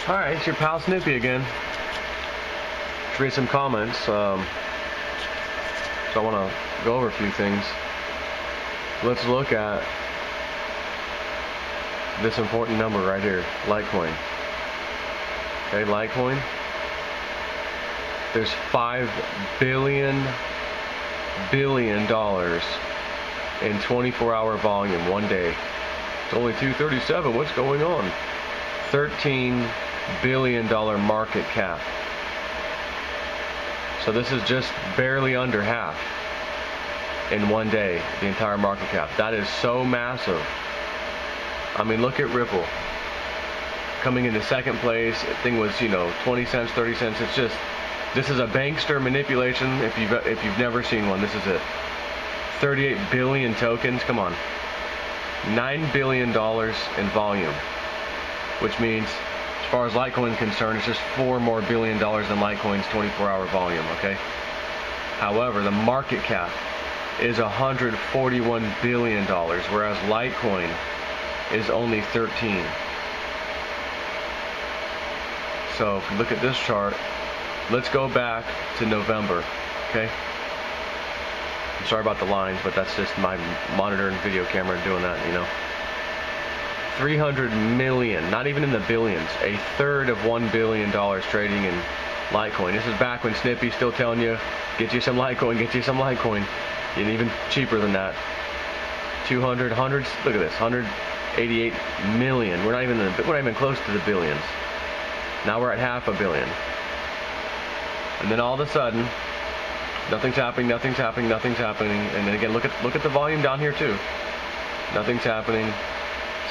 Alright, it's your pal Snoopy again. Let's read some comments. So I want to go over a few things. Let's look at this important number right here, Litecoin. Okay, Litecoin. There's $5 billion in 24-hour volume one day. It's only 237. What's going on? $13 billion market cap. So this is just barely under half in one day, the entire market cap. That is so massive. I mean, look at Ripple coming into second place. The thing was, 20 cents, 30 cents. It's just, this is a bankster manipulation. If you've never seen one, this is it. 38 billion tokens. Come on. $9 billion in volume, which means, as far as Litecoin is concerned, it's just $4 more billion than Litecoin's 24-hour volume, okay? However, the market cap is $141 billion, whereas Litecoin is only 13. So if you look at this chart, let's go back to November, okay? I'm sorry about the lines, but that's just my monitor and video camera doing that, 300 million, not even in the billions, a third of $1 billion trading in Litecoin. This is back when Snippy's still telling you, get you some Litecoin, get you some Litecoin. And even cheaper than that. 200, hundreds, look at this, 188 million. We're not even close to the billions. Now we're at $500 million. And then all of a sudden, nothing's happening, nothing's happening, nothing's happening. And then again, look at the volume down here too. Nothing's happening.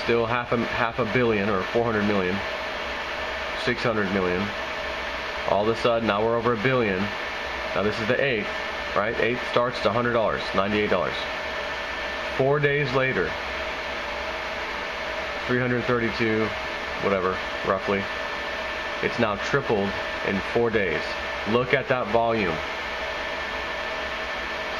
Still half a billion, or 400 million, 600 million. All of a sudden, now we're over $1 billion. Now this is the 8th, right? 8th starts to $100, $98. 4 days later, 332, whatever, roughly. It's now tripled in 4 days. Look at that volume.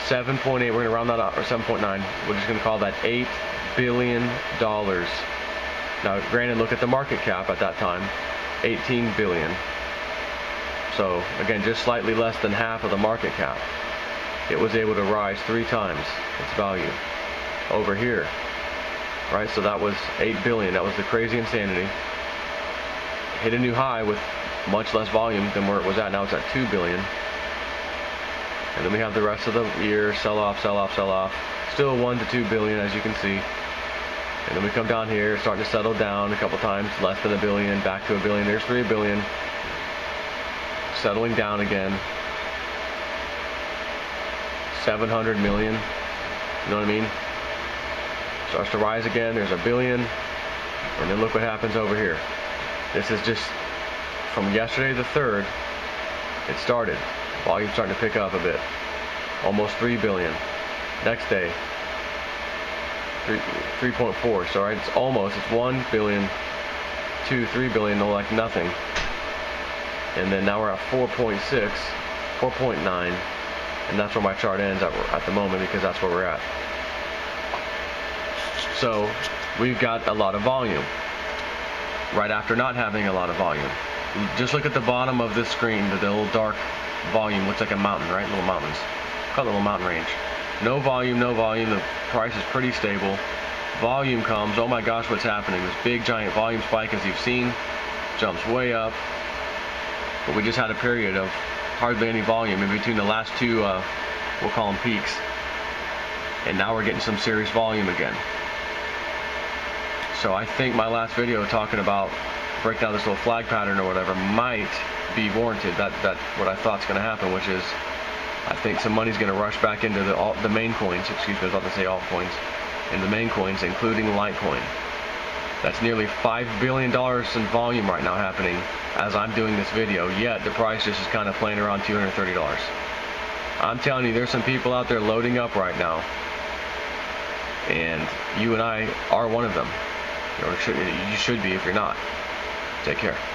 7.8, we're going to round that up, or 7.9. We're just going to call that $8 billion. Now, granted, look at the market cap at that time, 18 billion. So, again, just slightly less than half of the market cap. It was able to rise 3 times its value over here, right? So that was 8 billion. That was the crazy insanity. Hit a new high with much less volume than where it was at. Now it's at 2 billion. And then we have the rest of the year, sell off, sell off, sell off. Still 1 to 2 billion, as you can see. And then we come down here, starting to settle down a couple times, less than $1 billion, back to $1 billion. There's 3 billion. Settling down again. 700 million. You know what I mean? Starts to rise again. There's $1 billion. And then look what happens over here. This is just from yesterday the 3rd. It started. Volume starting to pick up a bit. Almost 3 billion. Next day, 3.4. So right, it's 1 billion, 2, 3 billion, no, like nothing. And then now we're at 4.6, 4.9, and that's where my chart ends at the moment, because that's where we're at. So we've got a lot of volume right after not having a lot of volume. Just look at the bottom of this screen. The little dark volume looks like a mountain, right? Little mountains. Call it a little mountain range. No volume, no volume. The price is pretty stable. Volume comes. Oh my gosh, what's happening? This big giant volume spike, as you've seen, jumps way up. But we just had a period of hardly any volume in between the last two, we'll call them peaks. And now we're getting some serious volume again. So I think my last video talking about break down this little flag pattern or whatever might be warranted. That what I thought's going to happen, which is I think some money's going to rush back into the main coins. Excuse me, I was about to say altcoins. In the main coins, including Litecoin. That's nearly $5 billion in volume right now happening as I'm doing this video, yet the price just is kind of playing around $230. I'm telling you, there's some people out there loading up right now, and you and I are one of them. Or you should be if you're not. Take care.